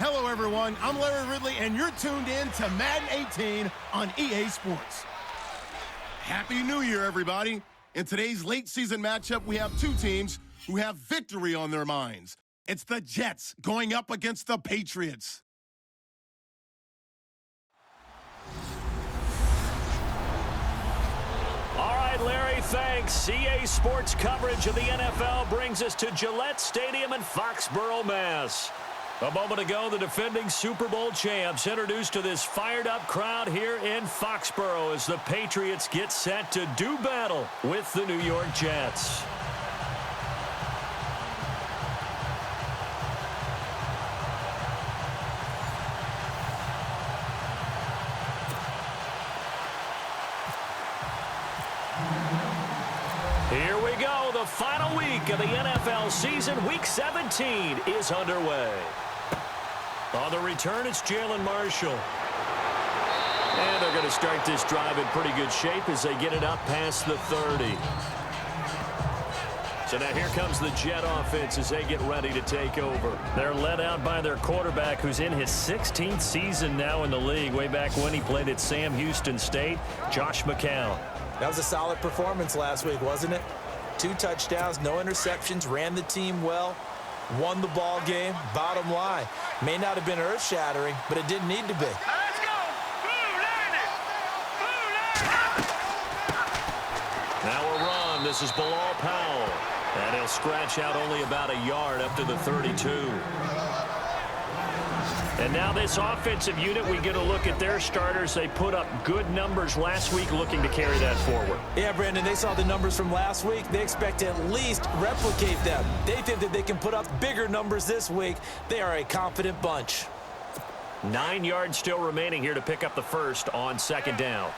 Hello, everyone. I'm Larry Ridley, and you're tuned in to Madden 18 on EA Sports. Happy New Year, everybody. In today's late-season matchup, we have two teams who have victory on their minds. It's the Jets going up against the Patriots. All right, Larry, thanks. EA Sports coverage of the NFL brings us to Gillette Stadium in Foxborough, Mass. A moment ago, the defending Super Bowl champs introduced to this fired-up crowd here in Foxborough as the Patriots get set to do battle with the New York Jets. Here we go. The final week of the NFL season. Week 17 is underway. On the return, it's Jalen Marshall. And they're going to start this drive in pretty good shape as they get it up past the 30. So now here comes the Jet offense as they get ready to take over. They're led out by their quarterback, who's in his 16th season now in the league, way back when he played at Sam Houston State, Josh McCown. That was a solid performance last week, wasn't it? 2 touchdowns, no interceptions, ran the team well, won the ball game. Bottom line, may not have been earth-shattering, but it didn't need to be. Let's go! Now a run. This is Bilal Powell. And he'll scratch out only about a yard up to the 32. And now this offensive unit, we get a look at their starters. They put up good numbers last week, looking to carry that forward. Yeah, Brandon, they saw the numbers from last week. They expect to at least replicate them. They think that they can put up bigger numbers this week. They are a confident bunch. 9 yards still remaining here to pick up the first on second down.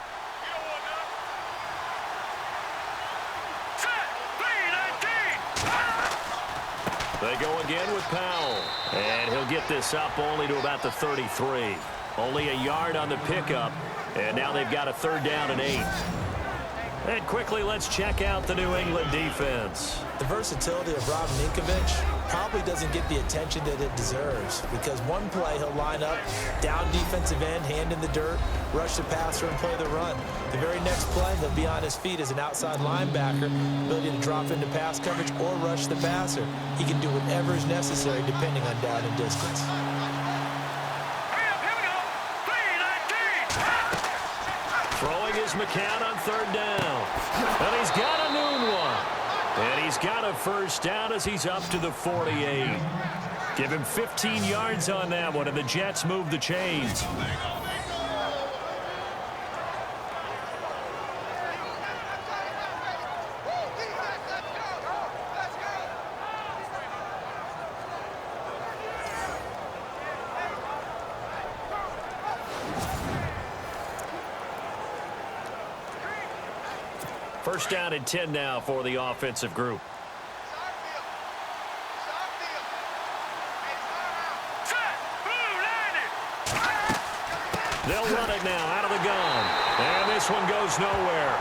They go again with Powell. And he'll get this up only to about the 33. Only a yard on the pickup. And now they've got a 3rd down and 8. And quickly, let's check out the New England defense. The versatility of Rob Ninkovich probably doesn't get the attention that it deserves, because one play he'll line up, down defensive end, hand in the dirt, rush the passer, and play the run. The very next play, he'll be on his feet as an outside linebacker, ability to drop into pass coverage or rush the passer. He can do whatever is necessary depending on down and distance. Throwing is McCown on 3rd down. And he's got a noon one. And he's got a first down as he's up to the 48. Give him 15 yards on that one, and the Jets move the chains. First down and 10 now for the offensive group. They'll run it now out of the gun. And this one goes nowhere.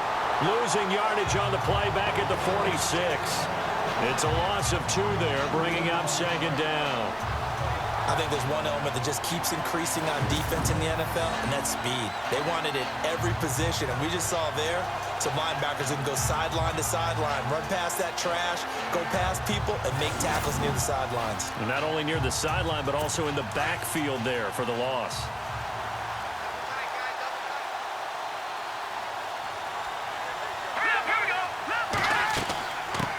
Losing yardage on the play back at the 46. It's a loss of 2 there, bringing up 2nd down. I think there's one element that just keeps increasing on defense in the NFL, and that's speed. They want it at every position, and we just saw there some linebackers who can go sideline to sideline, run past that trash, go past people, and make tackles near the sidelines. And not only near the sideline, but also in the backfield there for the loss.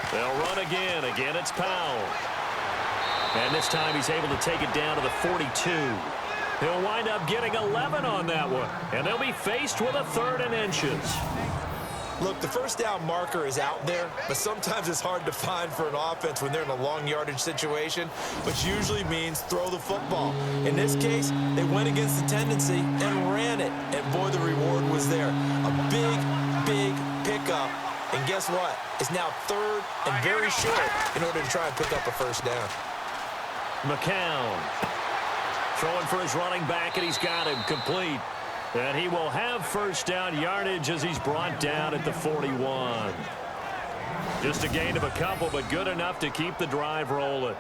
They'll run again. Again, it's Powell. And this time he's able to take it down to the 42. He'll wind up getting 11 on that one. And they'll be faced with a 3rd and inches. Look, the first down marker is out there, but sometimes it's hard to find for an offense when they're in a long yardage situation, which usually means throw the football. In this case, they went against the tendency and ran it. And boy, the reward was there. A big, big pickup. And guess what? It's now 3rd and very short in order to try and pick up a first down. McCown throwing for his running back, and he's got him complete. And he will have first down yardage as he's brought down at the 41. Just a gain of a couple, but good enough to keep the drive rolling.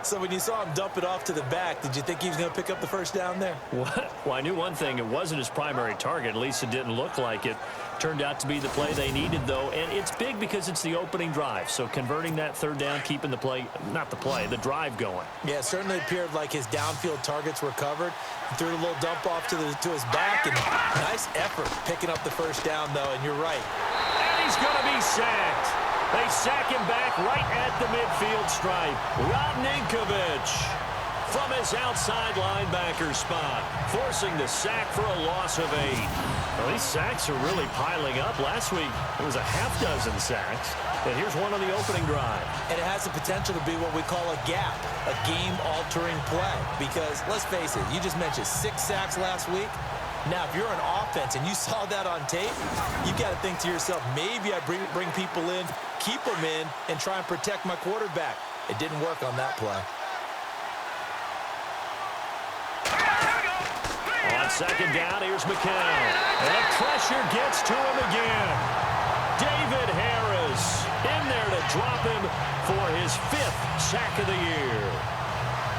So when you saw him dump it off to the back, did you think he was going to pick up the first down there? What? Well, I knew one thing. It wasn't his primary target. At least it didn't look like it. Turned out to be the play they needed, though. And it's big because it's the opening drive. So converting that third down, keeping the play, not the play, the drive going. Yeah, it certainly appeared like his downfield targets were covered. He threw a little dump off to his back. And nice effort picking up the first down, though. And you're right. And he's going to be sacked. They sack him back right at the midfield stripe. Rob Ninkovich from his outside linebacker spot, forcing the sack for a loss of 8. Well, these sacks are really piling up. Last week, it was a half dozen sacks. And here's one on the opening drive. And it has the potential to be what we call a gap, a game-altering play. Because, let's face it, you just mentioned 6 sacks last week. Now, if you're an offense and you saw that on tape, you've got to think to yourself, maybe I bring people in, keep them in, and try and protect my quarterback. It didn't work on that play. On second down, here's McCown. And the pressure gets to him again. David Harris in there to drop him for his 5th sack of the year.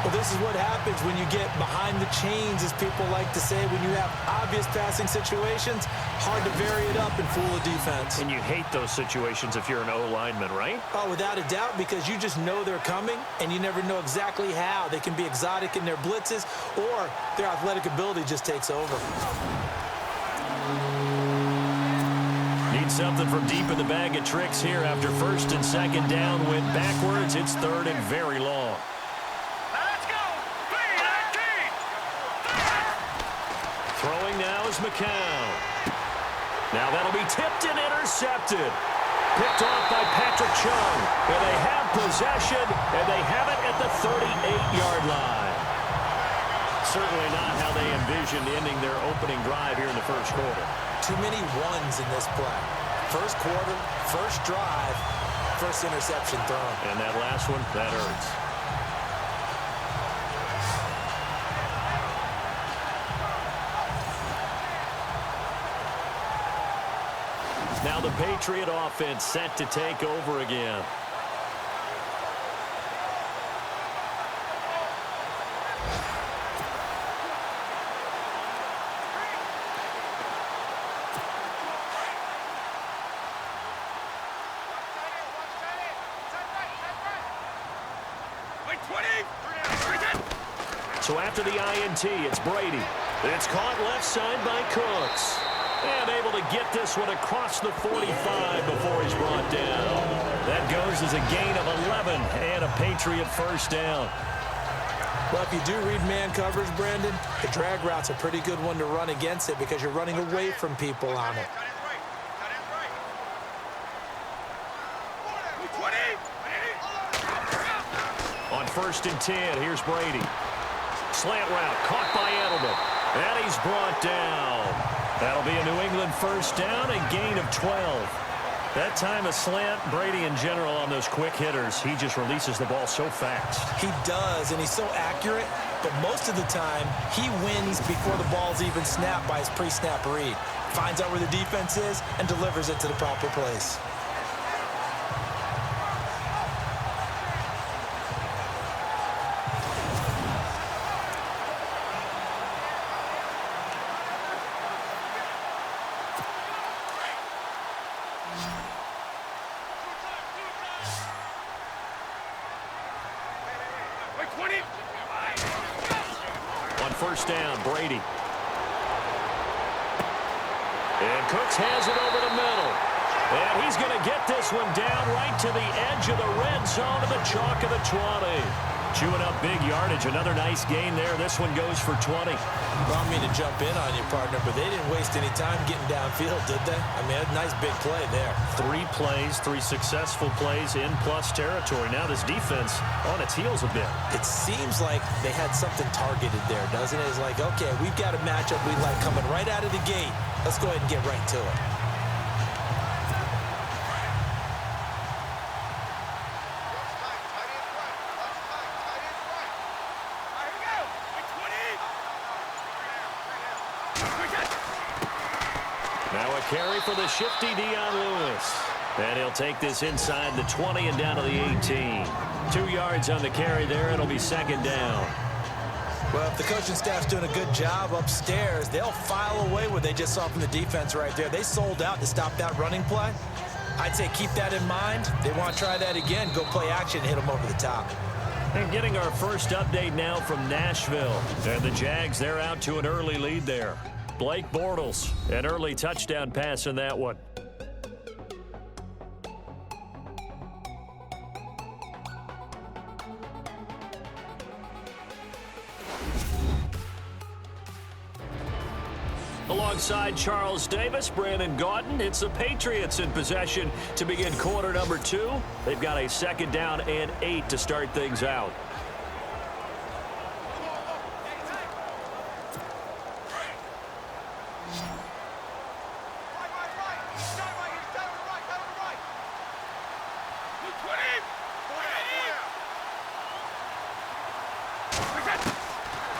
Well, this is what happens when you get behind the chains, as people like to say. When you have obvious passing situations, hard to vary it up and fool a defense. And you hate those situations if you're an O-lineman, right? Oh, without a doubt, because you just know they're coming, and you never know exactly how. They can be exotic in their blitzes, or their athletic ability just takes over. Need something from deep in the bag of tricks here after first and second down. Went backwards. It's third and very long. Throwing now is McCown. Now that'll be tipped and intercepted. Picked off by Patrick Chung. And they have possession, and they have it at the 38-yard line. Certainly not how they envisioned ending their opening drive here in the first quarter. Too many ones in this play. First quarter, first drive, first interception thrown. And that last one, that hurts. Now the Patriot offense set to take over again. So after the INT, it's Brady. It's caught left side by Cooks. And able to get this one across the 45 before he's brought down. That goes as a gain of 11 and a Patriot first down. Well, if you do read man coverage, Brandon, the drag route's a pretty good one to run against it because you're running away from people on it. On first and 10, here's Brady. Slant route caught by Edelman. And he's brought down. That'll be a New England first down, a gain of 12. That time a slant, Brady in general on those quick hitters, he just releases the ball so fast. He does, and he's so accurate, but most of the time he wins before the ball's even snapped by his pre-snap read. Finds out where the defense is and delivers it to the proper place. On first down, Brady. And Cooks has it over the middle. And he's going to get this one down right to the edge of the red zone of the chalk of the 20. Chewing up big yardage. Another nice gain there. This one goes for 20. Well, I mean to jump in on you, partner, but they didn't waste any time getting downfield, did they? I mean, a nice big play there. 3 plays, 3 successful plays in plus territory. Now this defense on its heels a bit. It seems like they had something targeted there, doesn't it? It's like, okay, we've got a matchup we like coming right out of the gate. Let's go ahead and get right to it. Now a carry for the shifty Dion Lewis. And he'll take this inside the 20 and down to the 18. 2 yards on the carry there. It'll be second down. Well, if the coaching staff's doing a good job upstairs, they'll file away what they just saw from the defense right there. They sold out to stop that running play. I'd say keep that in mind. They want to try that again. Go play action and hit them over the top. And getting our first update now from Nashville. And the Jags, they're out to an early lead there. Blake Bortles, an early touchdown pass in that one. Alongside Charles Davis, Brandon Gaudin, it's the Patriots in possession to begin quarter number 2. They've got a second down and 8 to start things out.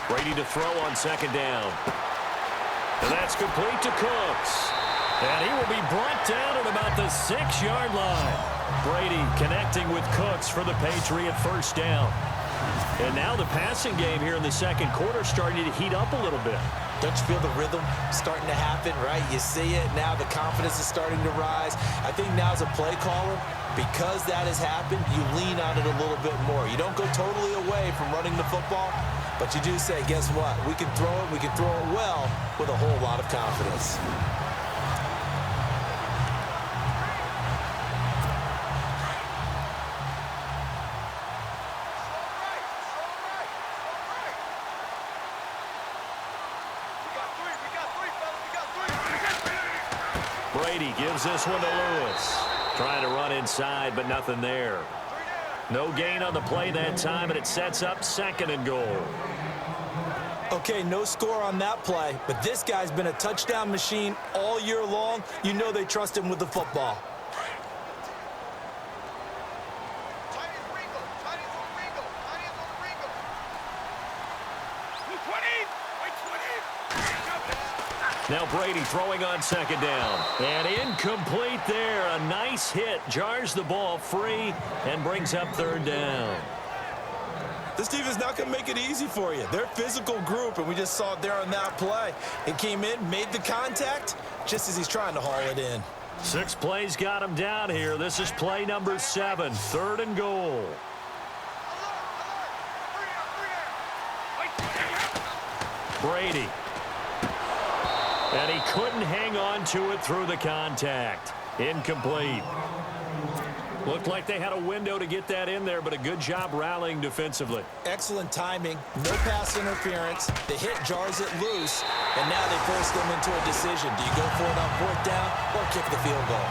Brady to throw on second down. And that's complete to Cooks. And he will be brought down at about the 6-yard line. Brady connecting with Cooks for the Patriot first down. And now the passing game here in the second quarter starting to heat up a little bit. Don't you feel the rhythm starting to happen, right? You see it. Now the confidence is starting to rise. I think now as a play caller, because that has happened, you lean on it a little bit more. You don't go totally away from running the football, but you do say, guess what? We can throw it well with a whole lot of confidence. Brady gives this one to Lewis. Trying to run inside, but nothing there. No gain on the play that time, and it sets up second and goal. Okay, no score on that play, but this guy's been a touchdown machine all year long. You know they trust him with the football. Now Brady throwing on second down. And incomplete there. A nice hit. Jars the ball free and brings up third down. This defense not going to make it easy for you. They're a physical group, and we just saw it there on that play. It came in, made the contact, just as he's trying to haul it in. 6 plays got him down here. This is play number 7. Third and goal. Brady. And he couldn't hang on to it through the contact. Incomplete. Looked like they had a window to get that in there, but a good job rallying defensively. Excellent timing, no pass interference. The hit jars it loose, and now they force them into a decision. Do you go for it on 4th down or kick the field goal?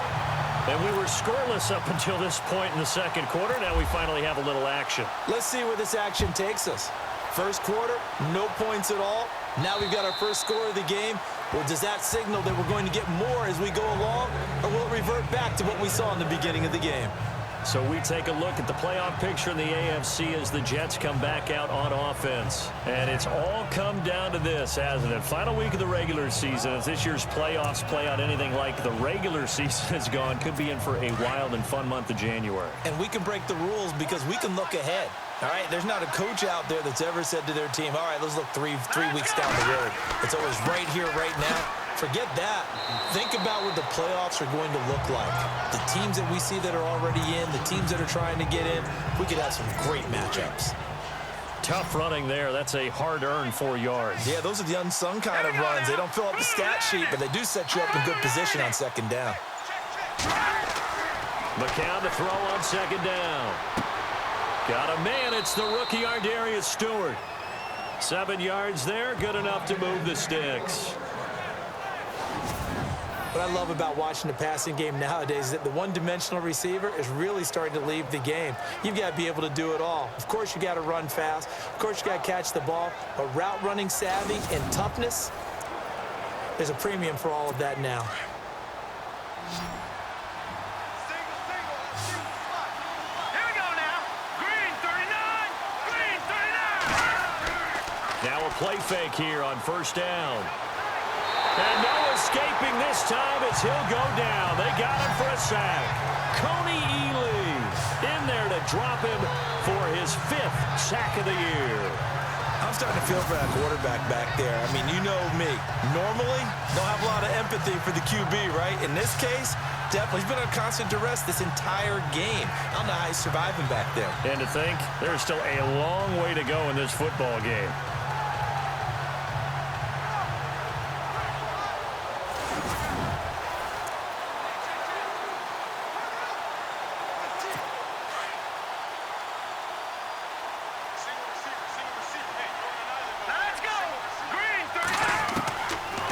And we were scoreless up until this point in the second quarter. Now we finally have a little action. Let's see where this action takes us. First quarter, no points at all. Now we've got our first score of the game. Well, does that signal that we're going to get more as we go along, or will it revert back to what we saw in the beginning of the game? So we take a look at the playoff picture in the AFC as the Jets come back out on offense. And it's all come down to this, hasn't it? Final week of the regular season. As this year's playoffs play out anything like the regular season has gone, could be in for a wild and fun month of January. And we can break the rules because we can look ahead. All right, there's not a coach out there that's ever said to their team, all right, let's look three weeks down the road. It's always right here, right now. Forget that. Think about what the playoffs are going to look like. The teams that we see that are already in, the teams that are trying to get in, we could have some great matchups. Tough running there. That's a hard-earned 4 yards. Yeah, those are the unsung kind of runs. They don't fill up the stat sheet, but they do set you up in good position on second down. McCown to throw on second down. Got a man. It's the rookie Ardarius Stewart. 7 yards there. Good enough to move the sticks. What I love about watching the passing game nowadays is that the one-dimensional receiver is really starting to leave the game. You've got to be able to do it all. Of course, you got to run fast. Of course, you got to catch the ball. But route running savvy and toughness, there's a premium for all of that now. Now a play fake here on first down. And no escaping this time as he'll go down. They got him for a sack. Coney Ely in there to drop him for his 5th sack of the year. I'm starting to feel for that quarterback back there. I mean, you know me. Normally, don't have a lot of empathy for the QB, right? In this case, definitely. He's been on constant duress this entire game. I don't know how he's surviving back there. And to think, there's still a long way to go in this football game.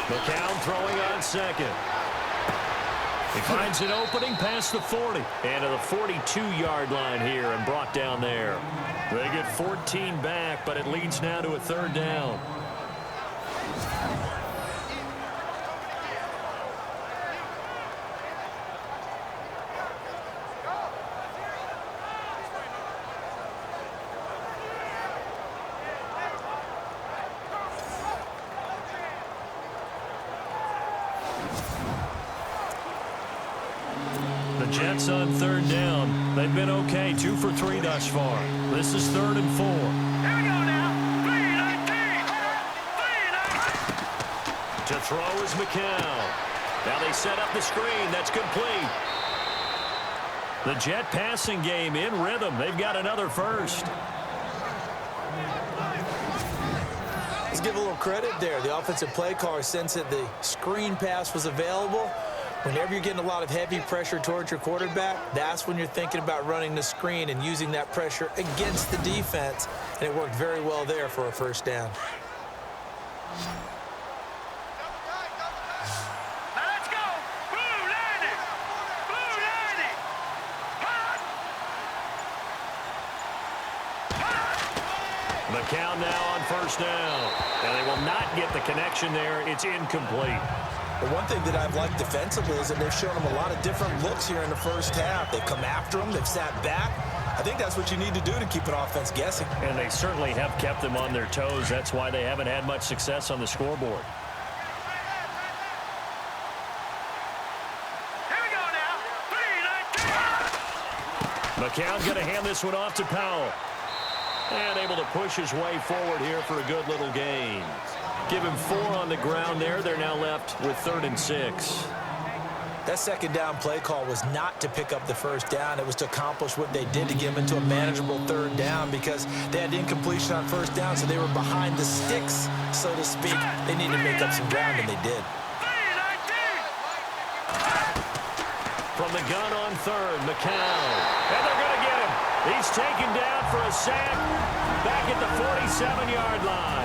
McCown throwing on second. He finds an opening past the 40 and to the 42-yard line here and brought down there. They get 14 back, but it leads now to a 3rd down. Jets on 3rd down. They've been okay, 2 for 3 thus far. This is 3rd and 4. Here we go now. 3-19. To throw is McCown. Now they set up the screen. That's complete. The Jet passing game in rhythm. They've got another first. Let's give a little credit there. The offensive play caller sensed that the screen pass was available. Whenever you're getting a lot of heavy pressure towards your quarterback, that's when you're thinking about running the screen and using that pressure against the defense. And it worked very well there for a first down. Now let's go. Blue 90. Blue 90. McCown now on first down. And they will not get the connection there. It's incomplete. But one thing that I've liked defensively is that they've shown them a lot of different looks here in the first half. They've come after them. They've sat back. I think that's what you need to do to keep an offense guessing. And they certainly have kept them on their toes. That's why they haven't had much success on the scoreboard. Here we go now. 3-19. McCown going to hand this one off to Powell. And able to push his way forward here for a good little gain. Give him 4 on the ground there. They're now left with 3rd and 6. That second down play call was not to pick up the first down. It was to accomplish what they did to get them into a manageable 3rd down because they had incompletion on first down, so they were behind the sticks, so to speak. They needed to make up some ground, and they did. 3-19. From the gun on 3rd, McCown. And they're going to get him. He's taken down for a sack back at the 47-yard line.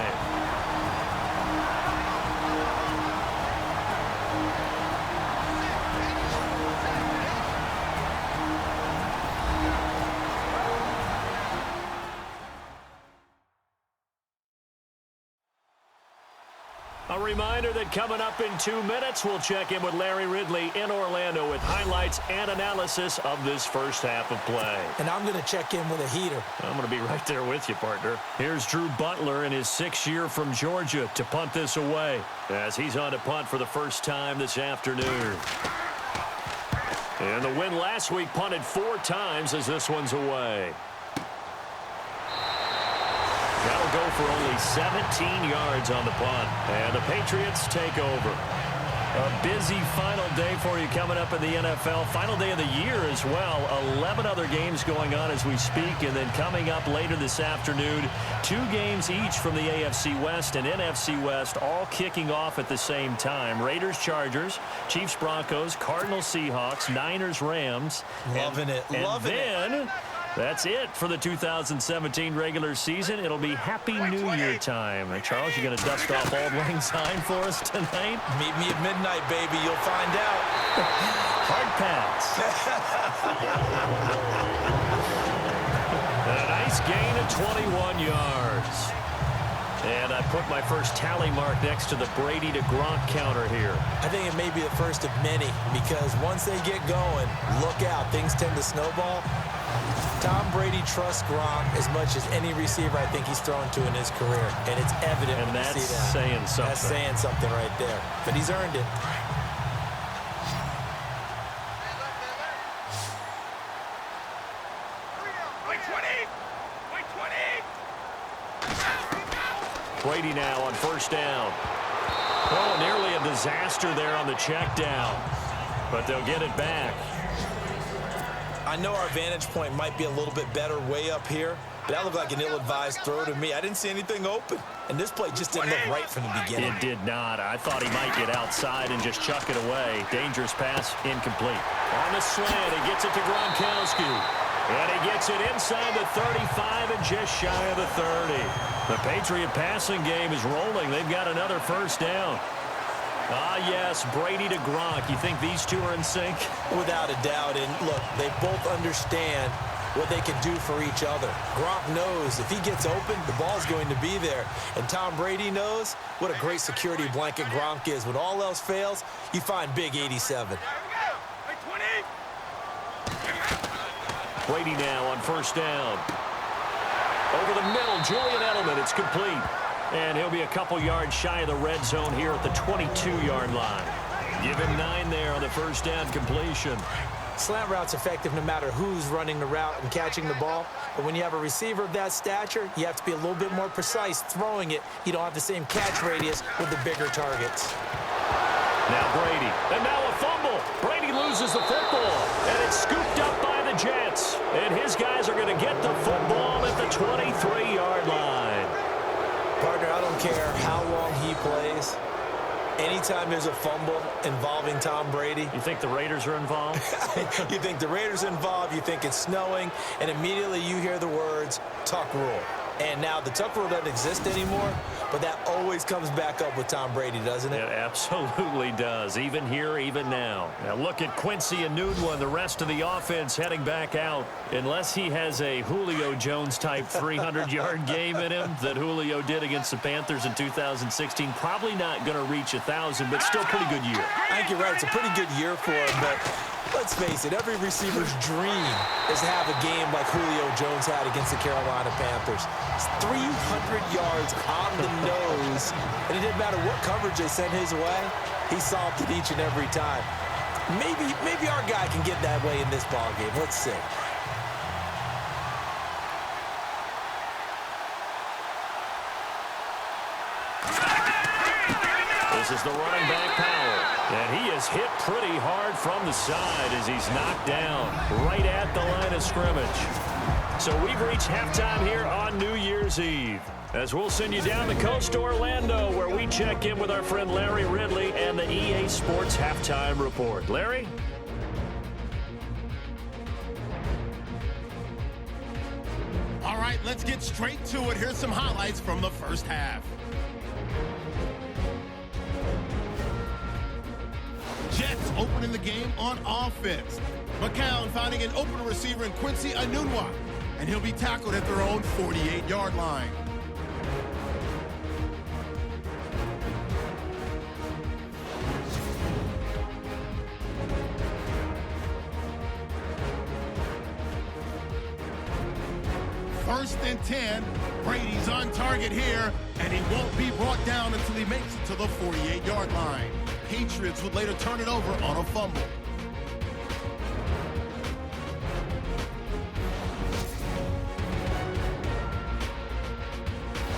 A reminder that coming up in 2 minutes, we'll check in with Larry Ridley in Orlando with highlights and analysis of this first half of play. And I'm going to check in with a heater. I'm going to be right there with you, partner. Here's Drew Butler in his 6th year from Georgia to punt this away as he's on to punt for the first time this afternoon. And the win last week punted 4 times as this one's away. That'll go for only 17 yards on the punt. And the Patriots take over. A busy final day for you coming up in the NFL. Final day of the year as well. 11 other games going on as we speak. And then coming up later this afternoon, 2 games each from the AFC West and NFC West, all kicking off at the same time. Raiders, Chargers, Chiefs, Broncos, Cardinals, Seahawks, Niners, Rams. Loving it. Loving it. That's it for the 2017 regular season. It'll be Happy New Year time. Charles, you going to dust off Auld Lang Syne for us tonight? Meet me at midnight, baby. You'll find out. Hard pass. A nice gain of 21 yards. And I put my first tally mark next to the Brady to Gronk counter here. I think it may be the first of many because once they get going, look out. Things tend to snowball. Tom Brady trusts Gronk as much as any receiver I think he's thrown to in his career. And it's evident when you see that. Saying something. That's saying something right there. But he's earned it. Brady now on first down. Oh, nearly a disaster there on the check down. But they'll get it back. I know our vantage point might be a little bit better way up here, but that looked like an ill-advised throw to me. I didn't see anything open, and this play just didn't look right from the beginning. It did not. I thought he might get outside and just chuck it away. Dangerous pass, incomplete. On the slant, he gets it to Gronkowski. And he gets it inside the 35 and just shy of the 30. The Patriot passing game is rolling. They've got another first down. Ah, yes, Brady to Gronk. You think these two are in sync? Without a doubt. And look, they both understand what they can do for each other. Gronk knows if he gets open, the ball's going to be there. And Tom Brady knows what a great security blanket Gronk is. When all else fails, you find big 87. Brady now on first down. Over the middle, Julian Edelman. It's complete. And he'll be a couple yards shy of the red zone here at the 22-yard line. Give him 9 there on the first down completion. Slant route's effective no matter who's running the route and catching the ball. But when you have a receiver of that stature, you have to be a little bit more precise throwing it. You don't have the same catch radius with the bigger targets. Now Brady. And now a fumble. Brady loses the football. And it's scooped up by the Jets. And his guys are going to get the football at the 23-yard line. Partner, I don't care how long he plays. Anytime there's a fumble involving Tom Brady. You think the Raiders are involved? You think the Raiders are involved, you think it's snowing, and immediately you hear the words, tuck rule. And now the tuck rule doesn't exist anymore, but that always comes back up with Tom Brady, doesn't it? It absolutely does, even here, even now. Now look at Quincy Enunwa and the rest of the offense heading back out. Unless he has a Julio Jones-type 300-yard game in him that Julio did against the Panthers in 2016, probably not going to reach 1,000, but still pretty good year. I think you're right. It's a pretty good year for him, but let's face it, every receiver's dream is to have a game like Julio Jones had against the Carolina Panthers. It's 300 yards on the nose, and it didn't matter what coverage they sent his way. He solved it each and every time. Maybe our guy can get that way in this ballgame. Let's see. This is the running back power. And he is hit pretty hard from the side as he's knocked down right at the line of scrimmage. So we've reached halftime here on New Year's Eve. As we'll send you down the coast to Orlando, where we check in with our friend Larry Ridley and the EA Sports Halftime Report. Larry? All right, let's get straight to it. Here's some highlights from the first half. Jets opening the game on offense. McCown finding an open receiver in Quincy Enunwa, and he'll be tackled at their own 48-yard line. First and 10. Brady's on target here, and he won't be brought down until he makes it to the 48-yard line. Patriots would later turn it over on a fumble.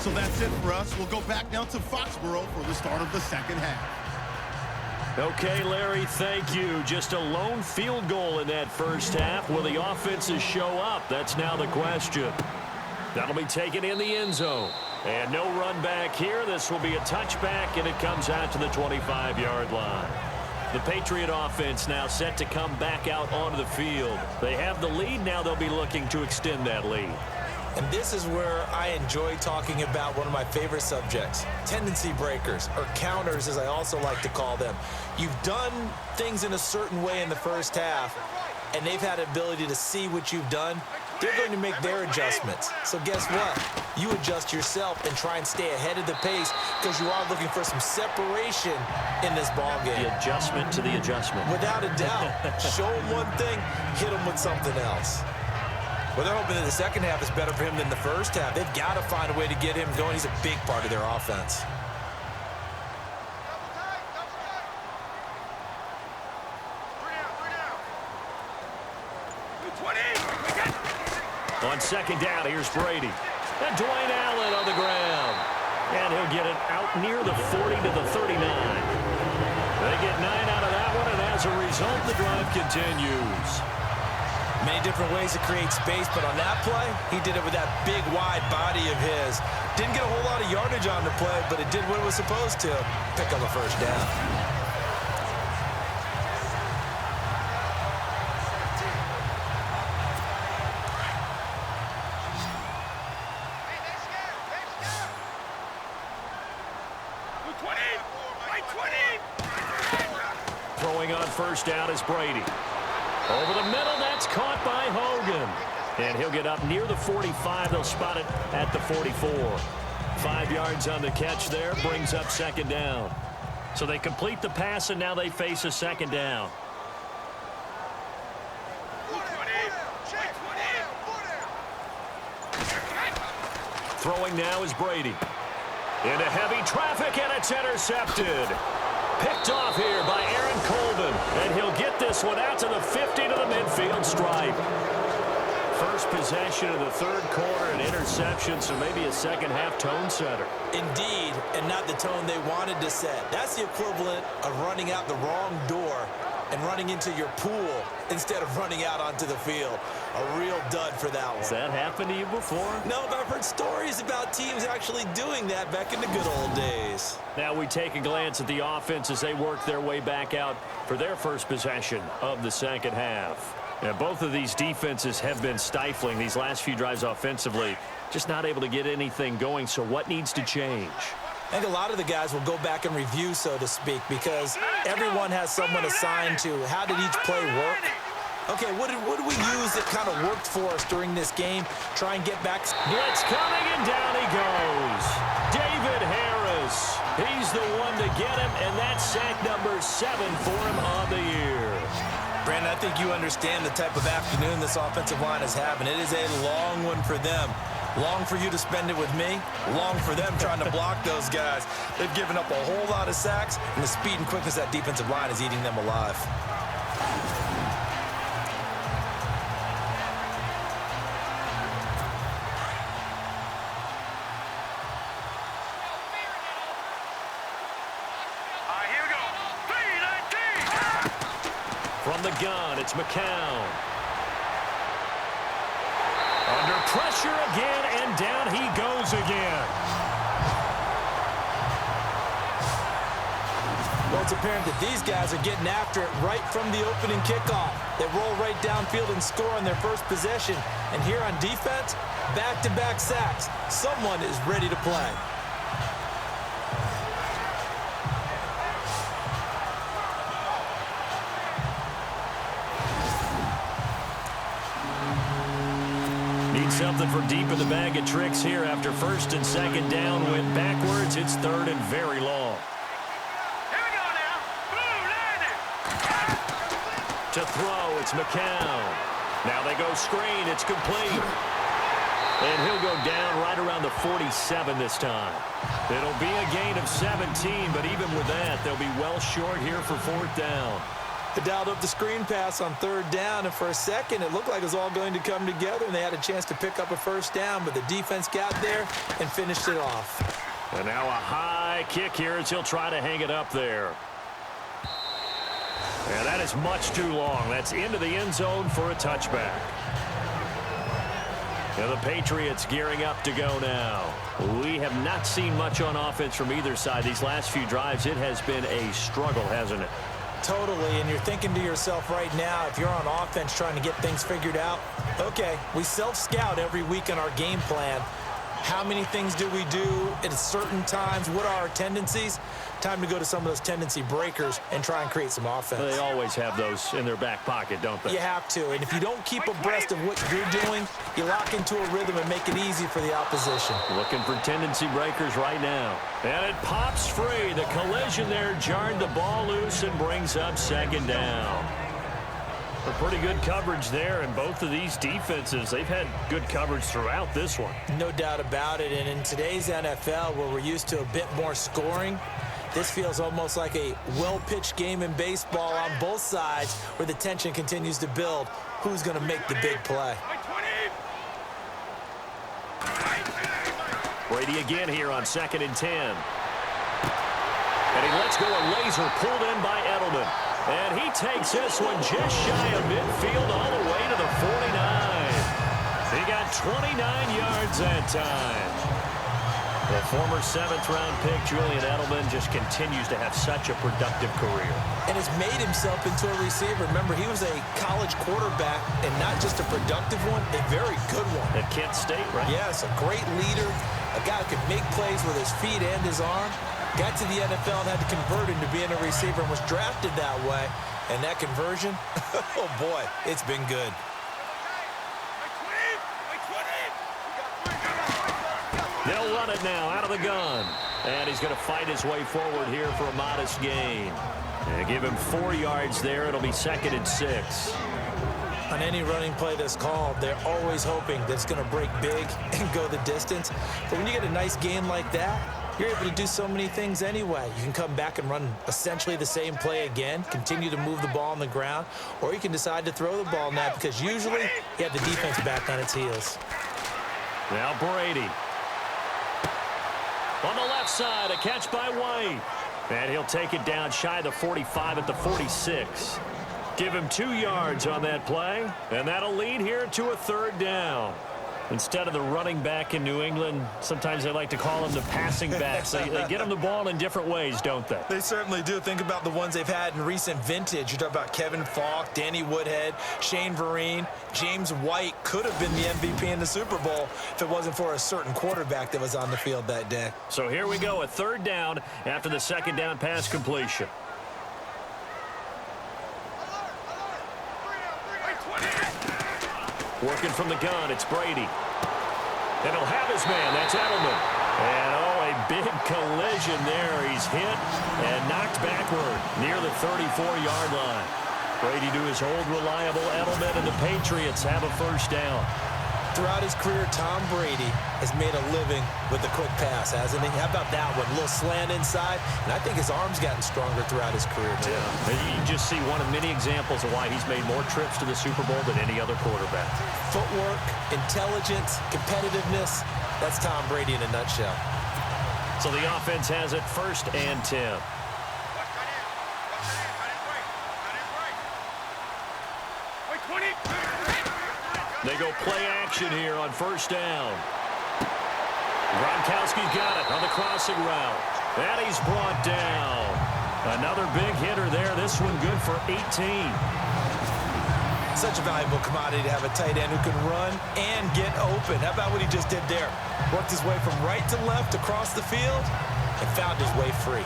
So that's it for us. We'll go back now to Foxborough for the start of the second half. Okay, Larry, thank you. Just a lone field goal in that first half. Will the offenses show up? That's now the question. That'll be taken in the end zone. And no run back here. This will be a touchback, and it comes out to the 25-yard line. The Patriot offense now set to come back out onto the field. They have the lead. Now they'll be looking to extend that lead. And this is where I enjoy talking about one of my favorite subjects, tendency breakers, or counters as I also like to call them. You've done things in a certain way in the first half, and they've had the ability to see what you've done. They're going to make their adjustments. So guess what? You adjust yourself and try and stay ahead of the pace because you are looking for some separation in this ballgame. The adjustment to the adjustment. Without a doubt. Show them one thing, hit them with something else. Well, they're hoping that the second half is better for him than the first half. They've got to find a way to get him going. He's a big part of their offense. On second down, here's Brady. And Dwayne Allen on the ground. And get it out near the 40 to the 39. They get 9 out of that one, and as a result, the drive continues. Many different ways to create space, but on that play, he did it with that big, wide body of his. Didn't get a whole lot of yardage on the play, but it did what it was supposed to. Pick up a first down. Throwing on first down is Brady. Over the middle, that's caught by Hogan. And he'll get up near the 45. They'll spot it at the 44. 5 yards on the catch there, brings up second down. So they complete the pass, and now they face a second down. Throwing now is Brady. Into heavy traffic, and it's intercepted. Picked off here by Aaron Colvin, and he'll get this one out to the 50 to the midfield stripe. First possession of the third quarter, an interception, so maybe a second-half tone setter. Indeed, and not the tone they wanted to set. That's the equivalent of running out the wrong door and running into your pool instead of running out onto the field. A real dud for that one. Has that happened to you before? No, but I've heard stories about teams actually doing that back in the good old days. Now we take a glance at the offense as they work their way back out for their first possession of the second half. Now, both of these defenses have been stifling these last few drives offensively. Just not able to get anything going, so what needs to change? I think a lot of the guys will go back and review, so to speak, because everyone has someone assigned to how did each play work. Okay, what did we use that kind of worked for us during this game? Try and get back. Blitz coming, and down he goes. David Harris. He's the one to get him, and that's sack number 7 for him on the year. Brandon, I think you understand the type of afternoon this offensive line is having. It is a long one for them. Long for you to spend it with me. Long for them trying to block those guys. They've given up a whole lot of sacks, and the speed and quickness of that defensive line is eating them alive. Here we go. 3-19. From the gun, it's McCown. Under pressure again, and down he goes again. Well, it's apparent that these guys are getting after it right from the opening kickoff. They roll right downfield and score on their first possession. And here on defense, back-to-back sacks. Someone is ready to play. Something for deep in the bag of tricks here after first and second down went backwards. It's third and very long. Here we go now. Blue landing. To throw, it's McCown. Now they go screen. It's complete. And he'll go down right around the 47 this time. It'll be a gain of 17, but even with that, they'll be well short here for fourth down. They dialed up the screen pass on third down, and for a second, it looked like it was all going to come together, and they had a chance to pick up a first down, but the defense got there and finished it off. And now a high kick here as he'll try to hang it up there. And that is much too long. That's into the end zone for a touchback. And the Patriots gearing up to go now. We have not seen much on offense from either side. These last few drives, it has been a struggle, hasn't it? Totally, and you're thinking to yourself right now, if you're on offense trying to get things figured out, okay, we self-scout every week in our game plan. How many things do we do at certain times? What are our tendencies? Time to go to some of those tendency breakers and try and create some offense. They always have those in their back pocket, don't they? You have to, and if you don't keep abreast of what you're doing, you lock into a rhythm and make it easy for the opposition. Looking for tendency breakers right now. And it pops free. The collision there jarred the ball loose and brings up second down. A pretty good coverage there, and both of these defenses, they've had good coverage throughout this one. No doubt about it, and in today's NFL, where we're used to a bit more scoring, this feels almost like a well-pitched game in baseball on both sides where the tension continues to build. Who's going to make the big play? Brady again here on 2nd and 10. And he lets go a laser pulled in by Edelman. And he takes this one just shy of midfield all the way to the 49. He got 29 yards that time. The former 7th-round pick, Julian Edelman, just continues to have such a productive career. And has made himself into a receiver. Remember, he was a college quarterback, and not just a productive one, a very good one. At Kent State, right? Yes, a great leader, a guy who could make plays with his feet and his arm. Got to the NFL and had to convert into being a receiver and was drafted that way. And that conversion, oh boy, it's been good. They'll run it now out of the gun. And he's going to fight his way forward here for a modest gain. And give him 4 yards there. It'll be 2nd and 6. On any running play that's called, they're always hoping that it's going to break big and go the distance. But when you get a nice gain like that, you're able to do so many things anyway. You can come back and run essentially the same play again, continue to move the ball on the ground, or you can decide to throw the ball now because usually you have the defense back on its heels. Now Brady. On the left side, a catch by White. And he'll take it down shy of the 45 at the 46. Give him 2 yards on that play, and that'll lead here to a 3rd down. Instead of the running back in New England, sometimes they like to call them the passing backs. They get them the ball in different ways, don't they? They certainly do. Think about the ones they've had in recent vintage. You talk about Kevin Falk, Danny Woodhead, Shane Vereen, James White could have been the MVP in the Super Bowl if it wasn't for a certain quarterback that was on the field that day. So here we go, a 3rd down after the 2nd down pass completion. Working from the gun, it's Brady. And he'll have his man, that's Edelman. And oh, a big collision there. He's hit and knocked backward near the 34-yard line. Brady to his old reliable Edelman, and the Patriots have a 1st down. Throughout his career, Tom Brady has made a living with the quick pass, hasn't he? How about that one? A little slant inside, and I think his arm's gotten stronger throughout his career, too. Yeah. You just see one of many examples of why he's made more trips to the Super Bowl than any other quarterback. Footwork, intelligence, competitiveness, that's Tom Brady in a nutshell. So the offense has it 1st and 10. They go play action here on 1st down. Gronkowski's got it on the crossing route. And he's brought down. Another big hitter there. This one good for 18. Such a valuable commodity to have a tight end who can run and get open. How about what he just did there? Worked his way from right to left across the field and found his way free.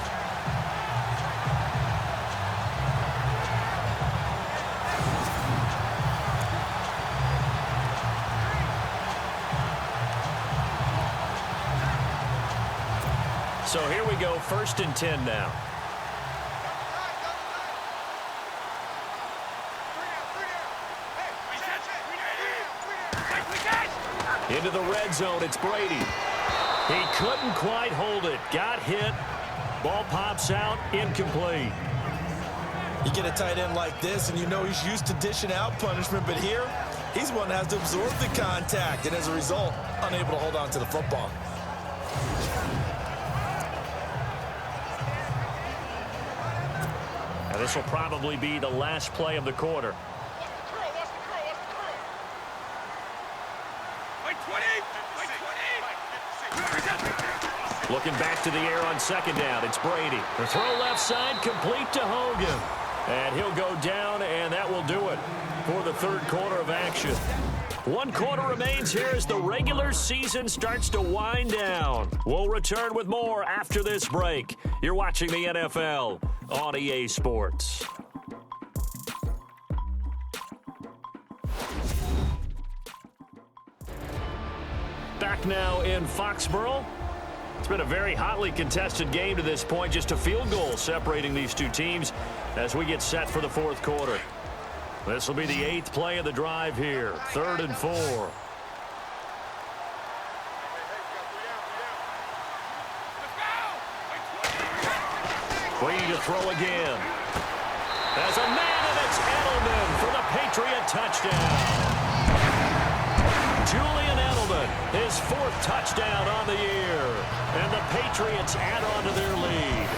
So here we go, 1st and 10 now. Into the red zone, it's Brady. He couldn't quite hold it. Got hit. Ball pops out, incomplete. You get a tight end like this, and you know he's used to dishing out punishment, but here, he's one that has to absorb the contact, and as a result, unable to hold on to the football. Now this will probably be the last play of the quarter. Looking back to the air on 2nd down, it's Brady. The throw left side, complete to Hogan. And he'll go down, and that will do it for the 3rd quarter of action. 1 quarter remains here as the regular season starts to wind down. We'll return with more after this break. You're watching the NFL on EA Sports. Back now in Foxborough. It's been a very hotly contested game to this point. Just a field goal separating these two teams as we get set for the 4th quarter. This will be the 8th play of the drive here. 3rd and 4. Waiting to throw again. As a man, and it's Edelman for the Patriot touchdown. Julian Edelman, his 4th touchdown on the year. And the Patriots add on to their lead.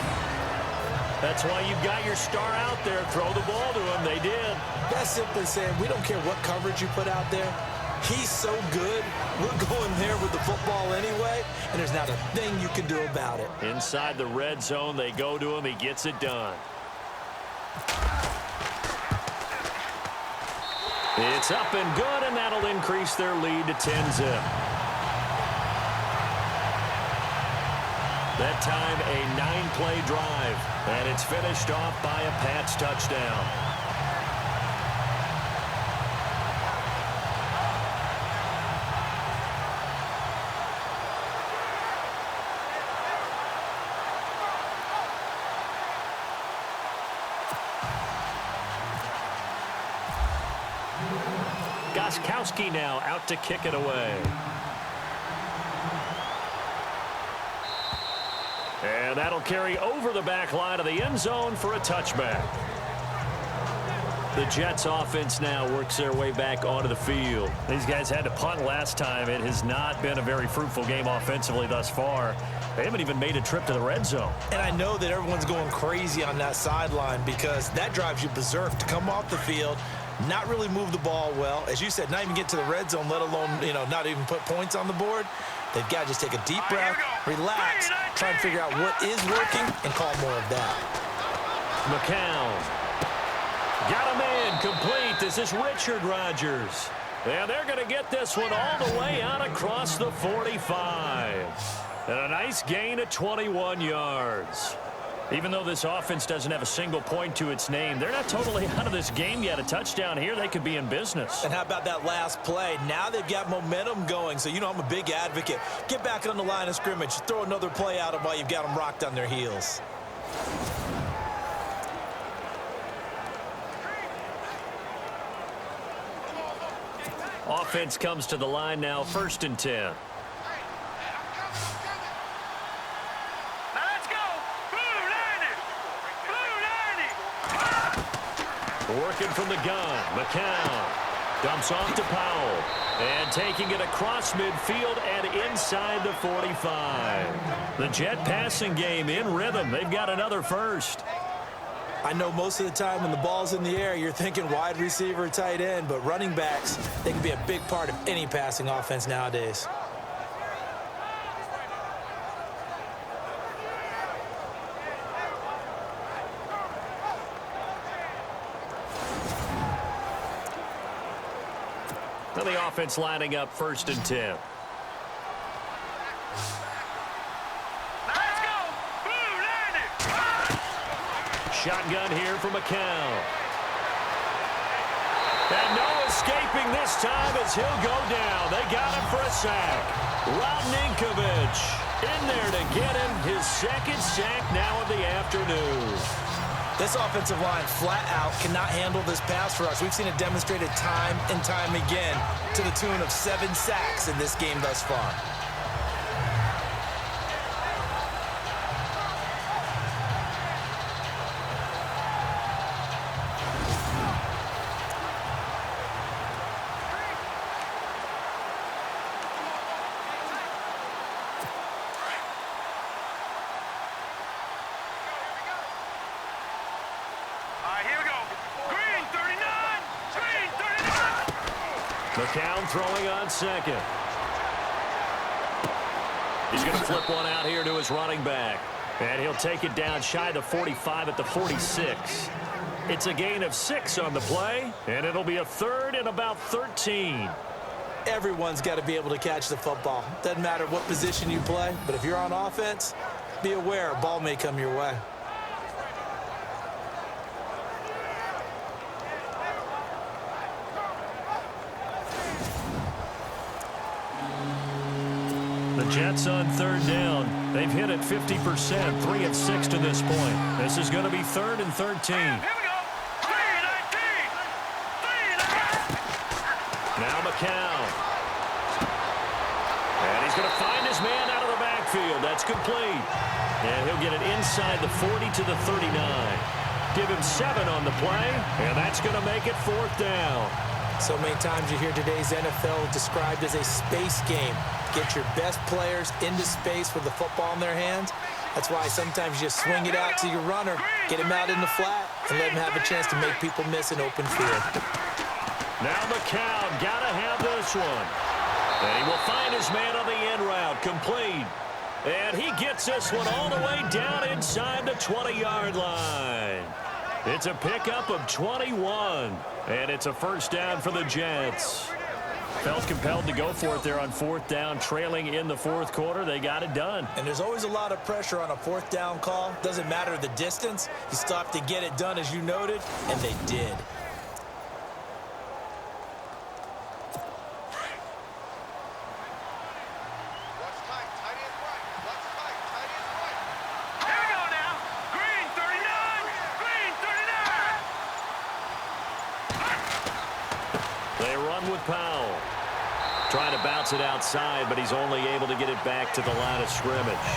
That's why you've got your star out there. Throw the ball to him. They did. That's simply saying we don't care what coverage you put out there. He's so good, we're going there with the football anyway, and there's not a thing you can do about it. Inside the red zone, they go to him. He gets it done. It's up and good, and that'll increase their lead to 10-zip. That time, a 9-play drive, and it's finished off by a Pats touchdown. Goskowski now out to kick it away. And that'll carry over the back line of the end zone for a touchback. The Jets offense now works their way back onto the field. These guys had to punt last time. It has not been a very fruitful game offensively thus far. They haven't even made a trip to the red zone. And I know that everyone's going crazy on that sideline because that drives you berserk to come off the field, not really move the ball well. As you said, not even get to the red zone, let alone, not even put points on the board. They've got to just take a deep breath, relax, try and figure out what is working, and call more of that. McCown. Got a man complete. This is Richard Rodgers. And they're going to get this one all the way out across the 45. And a nice gain of 21 yards. Even though this offense doesn't have a single point to its name, they're not totally out of this game yet. A touchdown here, they could be in business. And how about that last play? Now they've got momentum going. So, I'm a big advocate. Get back on the line of scrimmage. Throw another play at them while you've got them rocked on their heels. Offense comes to the line now, 1st and 10. Working from the gun, McCown dumps off to Powell, and taking it across midfield and inside the 45. The Jet passing game in rhythm. They've got another first. I know most of the time when the ball's in the air, you're thinking wide receiver, tight end, but running backs, they can be a big part of any passing offense nowadays. Now the offense lining up 1st and 10. Let's go! Blue line it! Shotgun here for McCown. And no escaping this time as he'll go down. They got him for a sack. Rob Ninkovich in there to get him his 2nd sack now of the afternoon. This offensive line flat out cannot handle this pass for us. We've seen it demonstrated time and time again to the tune of 7 sacks in this game thus far. Here we go. Green 39. Green 39. McCown throwing on 2nd. He's going to flip one out here to his running back. And he'll take it down shy of the 45 at the 46. It's a gain of 6 on the play, and it'll be a 3rd and about 13. Everyone's got to be able to catch the football. Doesn't matter what position you play, but if you're on offense, be aware a ball may come your way. The Jets on 3rd down. They've hit it 50%, 3 of 6 to this point. This is going to be 3rd and 13. Here we go. 319. 319. Now McCown. And he's going to find his man out of the backfield. That's complete. And he'll get it inside the 40 to the 39. Give him 7 on the play, and that's going to make it 4th down. So many times you hear today's NFL described as a space game. Get your best players into space with the football in their hands. That's why sometimes you just swing it out to your runner, get him out in the flat, and let him have a chance to make people miss an open field. Now McCown, gotta have this one. And he will find his man on the end route, complete. And he gets this one all the way down inside the 20-yard line. It's a pickup of 21, and it's a first down for the Jets. Felt compelled to go for it there on fourth down, trailing in the fourth quarter. They got it done. And there's always a lot of pressure on a fourth down call. Doesn't matter the distance. You still have to get it done, as you noted, and they did. Trying to bounce it outside, but he's only able to get it back to the line of scrimmage.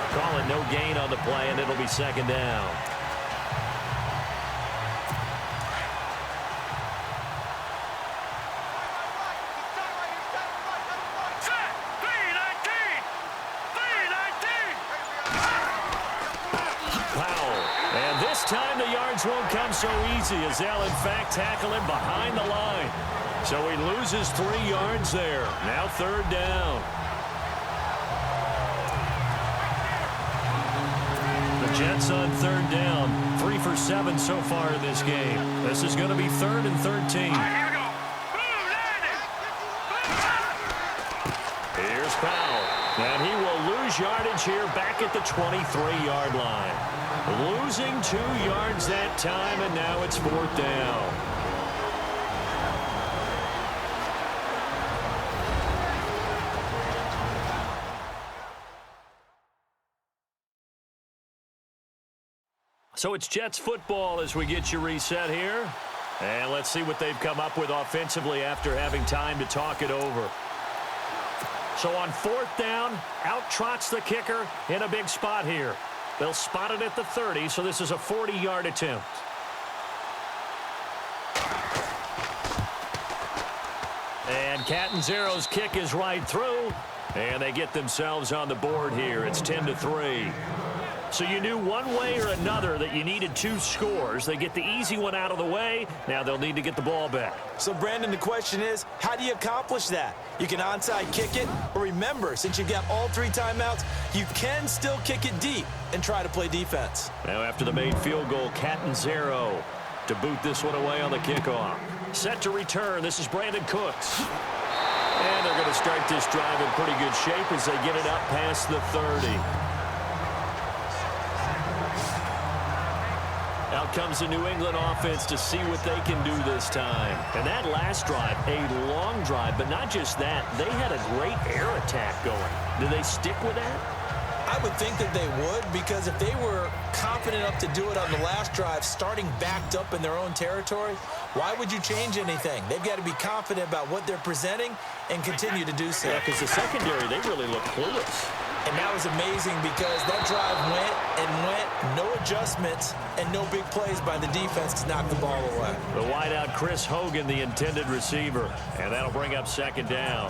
Call it no gain on the play, and it'll be second down. Powell. And this time the yards won't come so easy as they'll, in fact, tackle him behind the line. So he loses 3 yards there. Now third down. The Jets on third down. 3 for 7 so far in this game. This is going to be 3rd and 13. Here's Powell. And he will lose yardage here back at the 23-yard line. Losing 2 yards that time, and now it's 4th down. So it's Jets football as we get you reset here. And let's see what they've come up with offensively after having time to talk it over. So on 4th down, out trots the kicker in a big spot here. They'll spot it at the 30, so this is a 40-yard attempt. And Catanzaro's kick is right through. And they get themselves on the board here. It's 10-3. So you knew one way or another that you needed 2 scores. They get the easy one out of the way. Now they'll need to get the ball back. So, Brandon, the question is, how do you accomplish that? You can onside kick it, or remember, since you've got all 3 timeouts, you can still kick it deep and try to play defense. Now after the made field goal, Catanzaro to boot this one away on the kickoff. Set to return. This is Brandon Cooks. And they're going to start this drive in pretty good shape as they get it up past the 30. Out comes the New England offense to see what they can do this time. And that last drive, a long drive, but not just that. They had a great air attack going. Do they stick with that? I would think that they would, because if they were confident enough to do it on the last drive, starting backed up in their own territory, why would you change anything? They've got to be confident about what they're presenting and continue to do so. Yeah, because the secondary, they really look clueless. And that was amazing because that drive went and went, no adjustments, and no big plays by the defense to knock the ball away. The wideout, Chris Hogan, the intended receiver, and that'll bring up second down.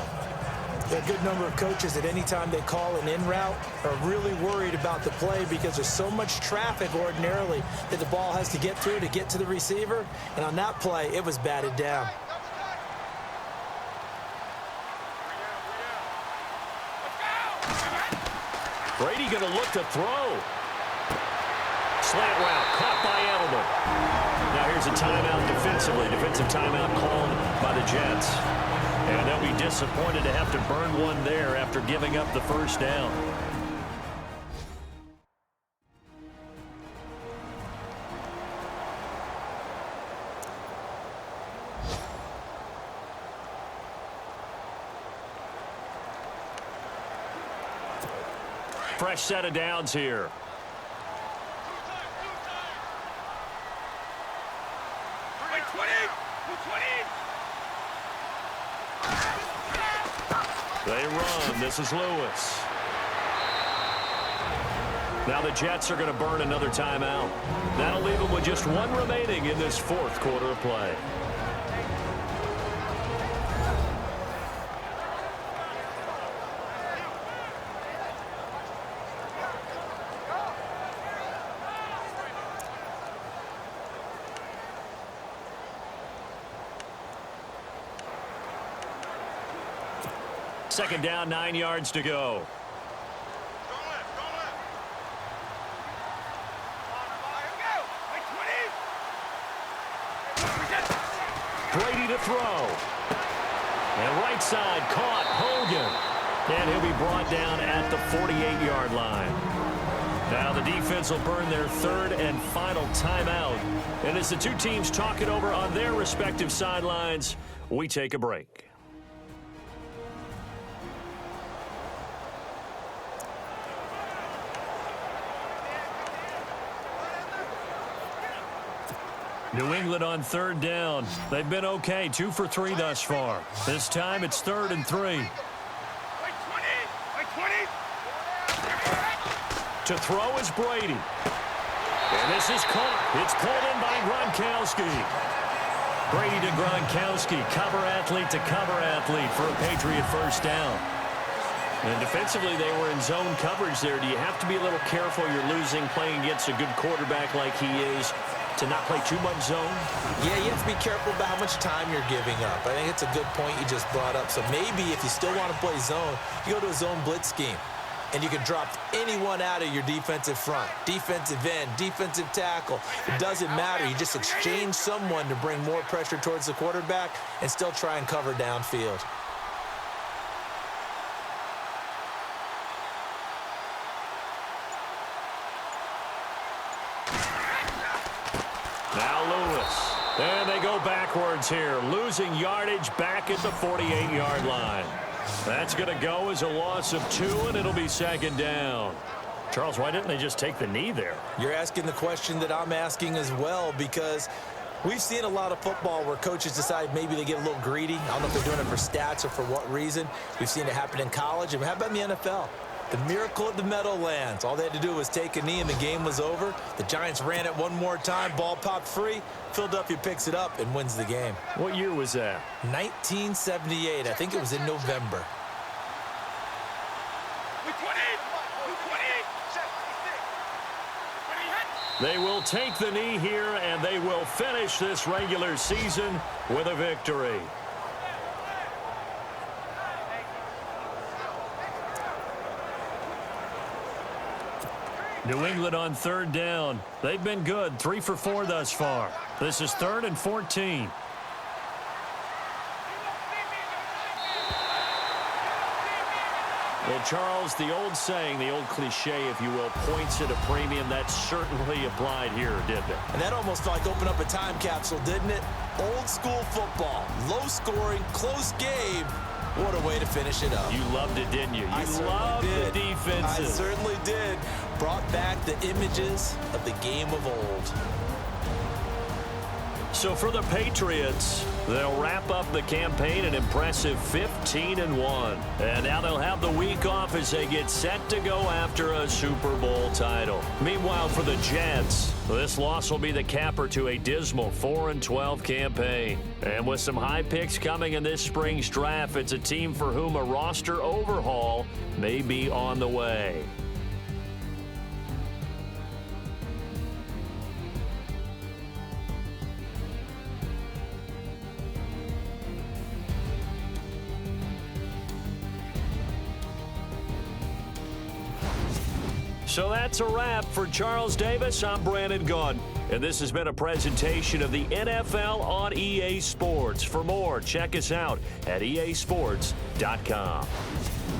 A good number of coaches at any time they call an in route are really worried about the play because there's so much traffic ordinarily that the ball has to get through to get to the receiver. And on that play, it was batted down. Brady going to look to throw. Slant route, caught by Edelman. Now here's a timeout defensively. Defensive timeout called by the Jets. And they'll be disappointed to have to burn one there after giving up the first down. Fresh set of downs here. They run. This is Lewis. Now the Jets are going to burn another timeout. That'll leave them with just one remaining in this fourth quarter of play. Second down, 9 yards to go. Brady to throw. And right side caught. Hogan. And he'll be brought down at the 48-yard line. Now the defense will burn their third and final timeout. And as the two teams talk it over on their respective sidelines, we take a break. New England on third down. They've been okay, 2 for 3 thus far. This time it's 3rd and 3. To throw is Brady. And this is caught. It's pulled in by Gronkowski. Brady to Gronkowski. Cover athlete to cover athlete for a Patriot first down. And defensively, they were in zone coverage there. Do you have to be a little careful? You're losing playing against a good quarterback like he is to not play too much zone? Yeah, you have to be careful about how much time you're giving up. I think it's a good point you just brought up. So maybe if you still want to play zone, you go to a zone blitz scheme. And you can drop anyone out of your defensive front. Defensive end, defensive tackle. It doesn't matter. You just exchange someone to bring more pressure towards the quarterback and still try and cover downfield. Now Lewis. And they go backwards here. Losing yardage back at the 48-yard line. That's going to go as a loss of 2, and it'll be second down. Charles, why didn't they just take the knee there? You're asking the question that I'm asking as well, because we've seen a lot of football where coaches decide maybe they get a little greedy. I don't know if they're doing it for stats or for what reason. We've seen it happen in college. And how about in the NFL? The miracle of the Meadowlands. All they had to do was take a knee and the game was over. The Giants ran it one more time. Ball popped free. Philadelphia picks it up and wins the game. What year was that? 1978. I think it was in November. They will take the knee here, and they will finish this regular season with a victory. New England on third down. They've been good, 3 for 4 thus far. This is 3rd and 14. Well, Charles, the old saying, the old cliche, if you will, points at a premium, that certainly applied here, didn't it? And that almost felt like opened up a time capsule, didn't it? Old school football, low scoring, close game. What a way to finish it up. You loved it, didn't you? You loved the defenses. I certainly did. Brought back the images of the game of old. So for the Patriots, they'll wrap up the campaign an impressive 15-1. And now they'll have the week off as they get set to go after a Super Bowl title. Meanwhile, for the Jets, this loss will be the capper to a dismal 4-12 campaign. And with some high picks coming in this spring's draft, it's a team for whom a roster overhaul may be on the way. So that's a wrap. For Charles Davis, I'm Brandon Gaudin. And this has been a presentation of the NFL on EA Sports. For more, check us out at easports.com.